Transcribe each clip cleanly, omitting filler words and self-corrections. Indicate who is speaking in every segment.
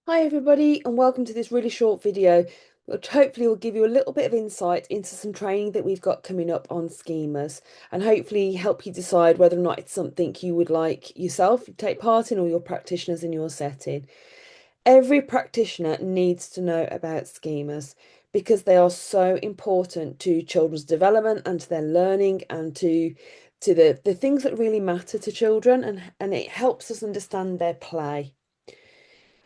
Speaker 1: Hi everybody, and welcome to this really short video, which hopefully will give you a little bit of insight into some training that we've got coming up on schemas, and hopefully help you decide whether or not it's something you would like yourself to take part in or your practitioners in your setting. Every practitioner needs to know about schemas because they are so important to children's development and to their learning and to the things that really matter to children, and it helps us understand their play.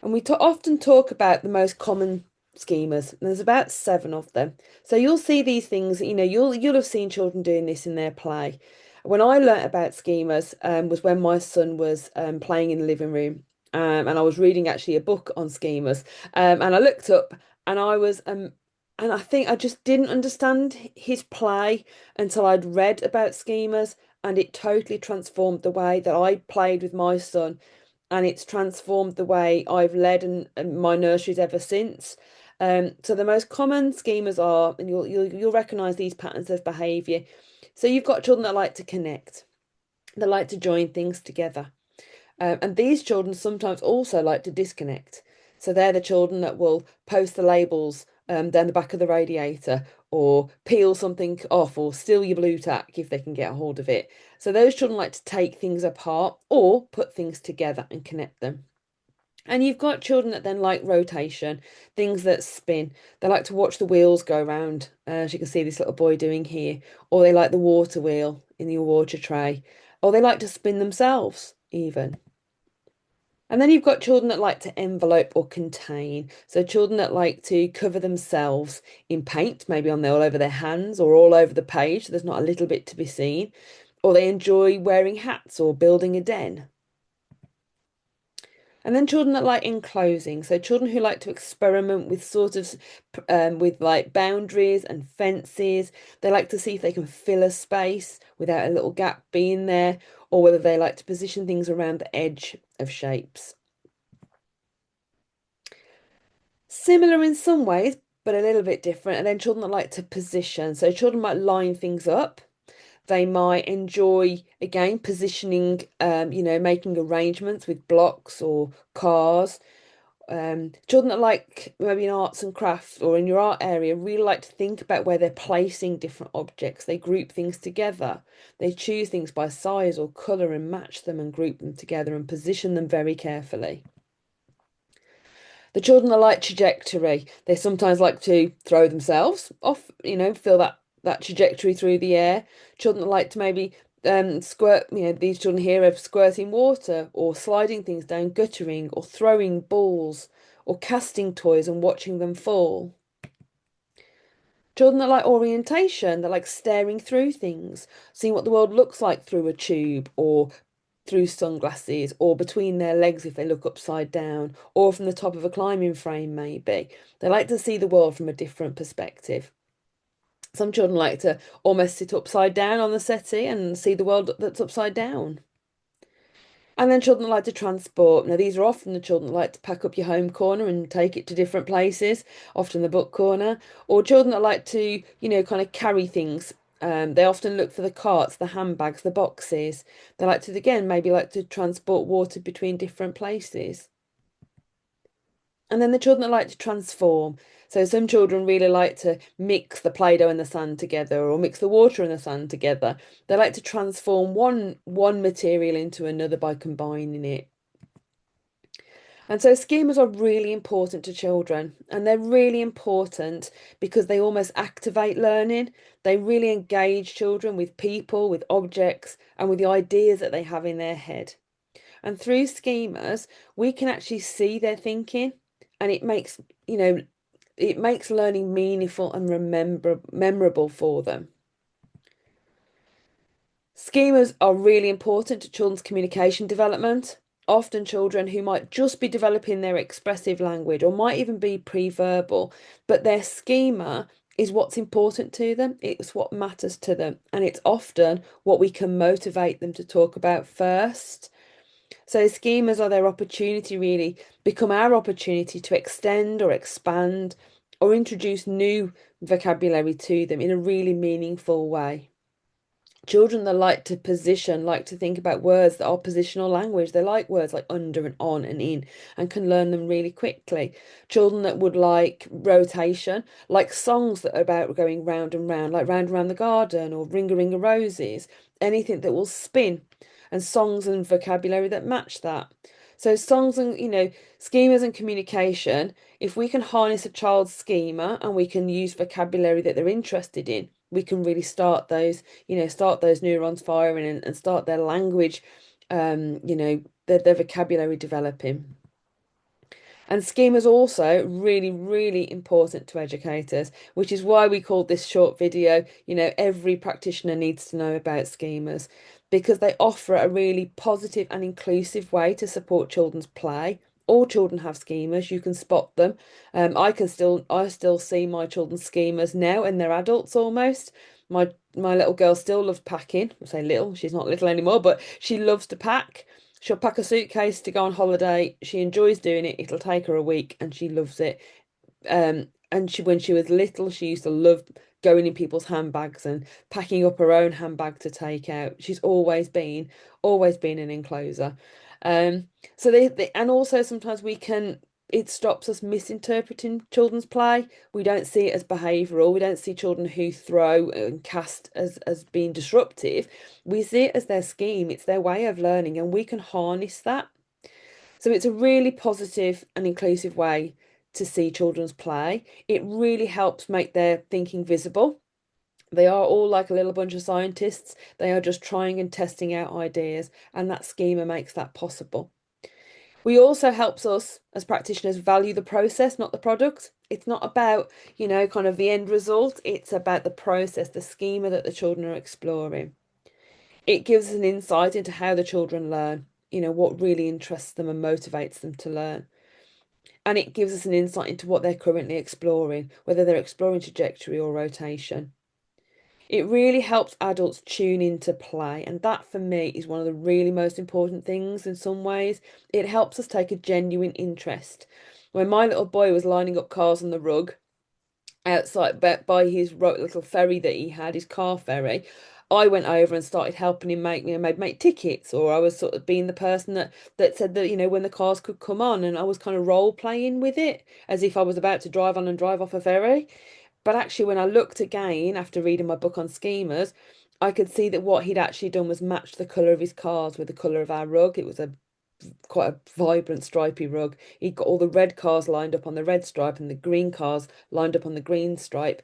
Speaker 1: And we often talk about the most common schemas. And there's about seven of them. So you'll see these things, you'll have seen children doing this in their play. When I learnt about schemas, was when my son was playing in the living room. And I was reading actually a book on schemas. And I looked up and and I think I just didn't understand his play until I'd read about schemas, and it totally transformed the way that I played with my son, and it's transformed the way I've led and my nurseries ever since. So the most common schemas are, and you'll recognise these patterns of behaviour. So you've got children that like to connect, that like to join things together. And these children sometimes also like to disconnect. So they're the children that will post the labels down the back of the radiator, or peel something off, or steal your blue tack if they can get a hold of it. So those children like to take things apart or put things together and connect them. And you've got children that then like rotation, things that spin. They like to watch the wheels go around, as you can see this little boy doing here, or they like the water wheel in your water tray, or they like to spin themselves even. And then you've got children that like to envelope or contain. So children that like to cover themselves in paint, maybe on all over their hands or all over the page, so there's not a little bit to be seen. Or they enjoy wearing hats or building a den. And then children that like enclosing, so children who like to experiment with with like boundaries and fences. They like to see if they can fill a space without a little gap being there, or whether they like to position things around the edge of shapes. Similar in some ways, but a little bit different. And then children that like to position, so children might line things up. They might enjoy, again, positioning, making arrangements with blocks or cars. Children that like maybe in arts and crafts or in your art area really like to think about where they're placing different objects. They group things together. They choose things by size or colour and match them and group them together and position them very carefully. The children that like trajectory, they sometimes like to throw themselves off, feel that trajectory through the air. Children that like to maybe squirt, these children here are squirting water or sliding things down, guttering or throwing balls or casting toys and watching them fall. Children that like orientation, that like staring through things, seeing what the world looks like through a tube or through sunglasses, or between their legs if they look upside down, or from the top of a climbing frame, maybe. They like to see the world from a different perspective. Some children like to almost sit upside down on the settee and see the world that's upside down. And then children that like to transport. Now, these are often the children that like to pack up your home corner and take it to different places, often the book corner, or children that like to, kind of carry things. They often look for the carts, the handbags, the boxes. They like to, again, maybe like to transport water between different places. And then the children that like to transform. So some children really like to mix the Play-Doh and the sand together, or mix the water and the sand together. They like to transform one material into another by combining it. And so schemas are really important to children, and they're really important because they almost activate learning. They really engage children with people, with objects, and with the ideas that they have in their head. And through schemas, we can actually see their thinking, and it makes learning meaningful and memorable for them. Schemas are really important to children's communication development. Often children who might just be developing their expressive language or might even be pre-verbal, but their schema is what's important to them. It's what matters to them. And it's often what we can motivate them to talk about first. So schemas are their opportunity, really, become our opportunity to extend or expand or introduce new vocabulary to them in a really meaningful way. Children that like to position, like to think about words that are positional language. They like words like under and on and in and can learn them really quickly. Children that would like rotation, like songs that are about going round and round, like Round Around the Garden or Ring a Ring a Roses, anything that will spin, and songs and vocabulary that match that. So songs and, schemas and communication, if we can harness a child's schema and we can use vocabulary that they're interested in, we can really start those neurons firing and start their language, their vocabulary developing. And schema is also really, really important to educators, which is why we called this short video, every practitioner needs to know about schemas because they offer a really positive and inclusive way to support children's play. All children have schemas, you can spot them. I still see my children's schemas now and they're adults almost. My little girl still loves packing. I say little, she's not little anymore, but she loves to pack. She'll pack a suitcase to go on holiday. She enjoys doing it. It'll take her a week and she loves it. And when she was little, she used to love going in people's handbags and packing up her own handbag to take out. She's always been an encloser. Um, so and also sometimes it stops us misinterpreting children's play. We don't see it as behavioural. We don't see children who throw and cast as being disruptive. We see it as their scheme. It's their way of learning, and we can harness that. So it's a really positive and inclusive way to see children's play. It really helps make their thinking visible. They are all like a little bunch of scientists. They are just trying and testing out ideas, and that schema makes that possible. We also helps us as practitioners value the process, not the product. It's not about, kind of the end result. It's about the process, the schema that the children are exploring. It gives us an insight into how the children learn, what really interests them and motivates them to learn. And it gives us an insight into what they're currently exploring, whether they're exploring trajectory or rotation. It really helps adults tune into play, and that for me is one of the really most important things in some ways. It helps us take a genuine interest. When my little boy was lining up cars on the rug, outside by his little ferry that he had, his car ferry, I went over and started helping him maybe make tickets, or I was sort of being the person that said that, when the cars could come on, and I was kind of role playing with it as if I was about to drive on and drive off a ferry. But actually, when I looked again after reading my book on schemas, I could see that what he'd actually done was match the colour of his cars with the colour of our rug. It was a quite a vibrant stripy rug. He got all the red cars lined up on the red stripe and the green cars lined up on the green stripe.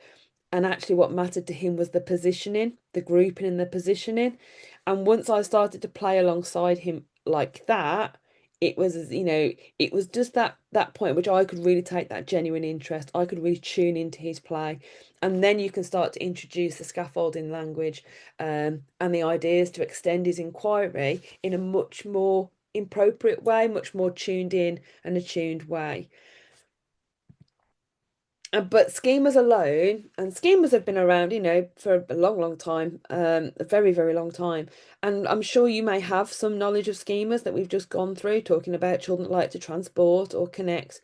Speaker 1: And actually, what mattered to him was the positioning, the grouping and the positioning. And once I started to play alongside him like that, it was just that point which I could really take that genuine interest. I could really tune into his play. And then you can start to introduce the scaffolding language and the ideas to extend his inquiry in a much more appropriate way, much more tuned in and attuned way. But schemas alone, and schemas have been around, for a long, long time, a very, very long time. And I'm sure you may have some knowledge of schemas that we've just gone through, talking about children that like to transport or connect.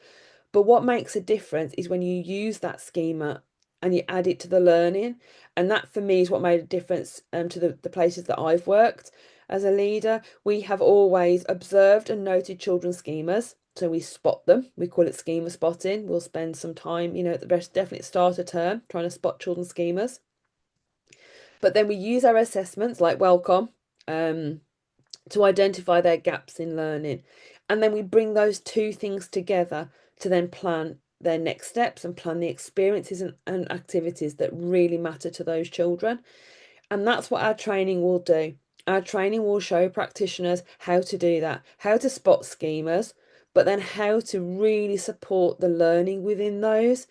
Speaker 1: But what makes a difference is when you use that schema and you add it to the learning. And that for me is what made a difference to the places that I've worked as a leader. We have always observed and noted children's schemas. So we spot them. We call it schema spotting. We'll spend some time, at the best definite start of term trying to spot children's schemas. But then we use our assessments like Welcome, to identify their gaps in learning. And then we bring those two things together to then plan their next steps and plan the experiences and activities that really matter to those children. And that's what our training will do. Our training will show practitioners how to do that, how to spot schemas, but then how to really support the learning within those.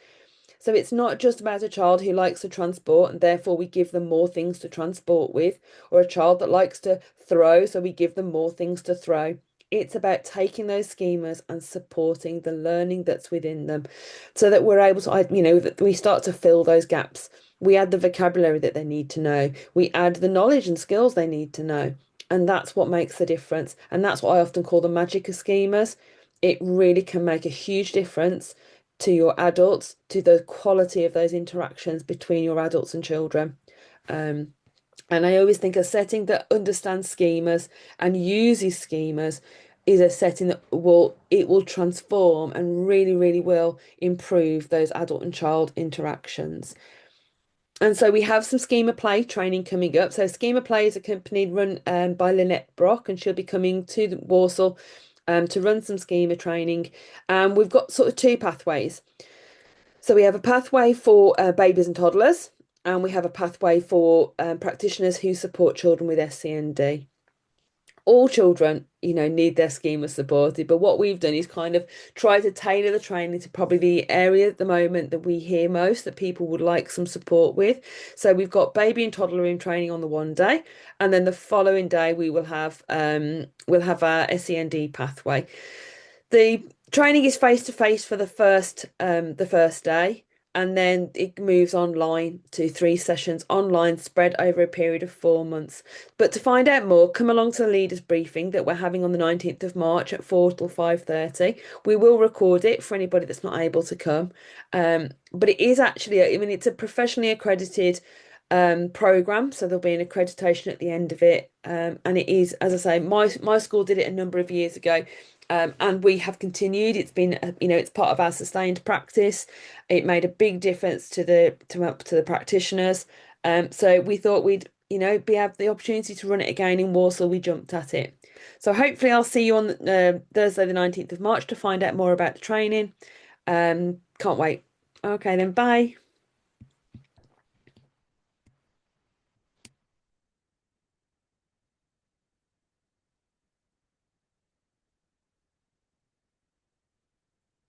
Speaker 1: So it's not just about a child who likes to transport and therefore we give them more things to transport with, or a child that likes to throw, so we give them more things to throw. It's about taking those schemas and supporting the learning that's within them so that we're able to, that we start to fill those gaps. We add the vocabulary that they need to know. We add the knowledge and skills they need to know. And that's what makes the difference. And that's what I often call the magic of schemas. It really can make a huge difference to your adults, to the quality of those interactions between your adults and children. Um, And I always think a setting that understands schemas and uses schemas is a setting that will transform and really, really will improve those adult and child interactions. And so we have some schema play training coming up. So schema play is a company run by Lynette Brock, and she'll be coming to Warsaw to run some schema training. And we've got sort of two pathways. So we have a pathway for babies and toddlers, and we have a pathway for practitioners who support children with SCND. All children, need their schema supported, but what we've done is kind of try to tailor the training to probably the area at the moment that we hear most that people would like some support with. So we've got baby and toddler room training on the one day, and then the following day we'll have our SEND pathway. The training is face to face for the first day, and then it moves online to 3 sessions online spread over a period of 4 months. But to find out more, come along to the leaders briefing that we're having on the 19th of March at 4 till 5:30. We will record it for anybody that's not able to come. But it is actually, I mean, it's a professionally accredited program, so there'll be an accreditation at the end of it. And it is, as I say, my school did it a number of years ago. And we have continued. It's been, it's part of our sustained practice. It made a big difference to the practitioners. So we thought we'd, be have the opportunity to run it again in Warsaw. We jumped at it. So hopefully I'll see you on Thursday, the 19th of March to find out more about the training. Can't wait. Okay then, bye.